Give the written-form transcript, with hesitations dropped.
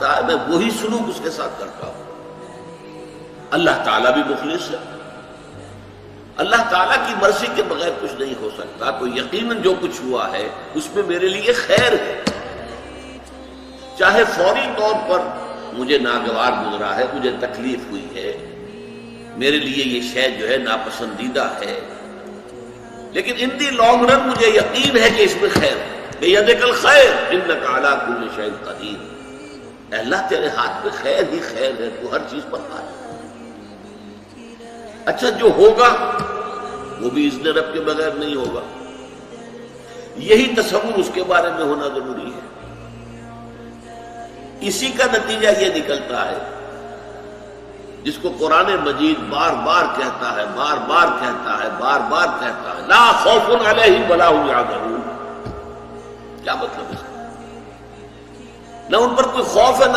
میں وہی سلوک اس کے ساتھ کرتا ہوں۔ اللہ تعالیٰ بھی مخلص ہے، اللہ تعالیٰ کی مرضی کے بغیر کچھ نہیں ہو سکتا، تو یقیناً جو کچھ ہوا ہے اس میں میرے لیے خیر ہے، چاہے فوری طور پر مجھے ناگوار گزرا ہے، مجھے تکلیف ہوئی ہے، میرے لیے یہ شے جو ہے ناپسندیدہ ہے، لیکن ان دی لانگ رن مجھے یقین ہے کہ اس میں خیر ہے۔ بیدک الخیر انک علی کل شیء قدیر، اے اللہ تیرے ہاتھ میں خیر ہی خیر ہے، تو ہر چیز پر قادر۔ اچھا جو ہوگا وہ بھی اذن رب کے بغیر نہیں ہوگا، یہی تصور اس کے بارے میں ہونا ضروری ہے۔ اسی کا نتیجہ یہ نکلتا ہے جس کو قرآن مجید بار بار کہتا ہے، بار بار کہتا ہے، بار بار کہتا ہے، لا خوف علیہم ولا هم یحزنون۔ کیا مطلب ہے اس کا؟ نہ ان پر کوئی خوف ہے، نہ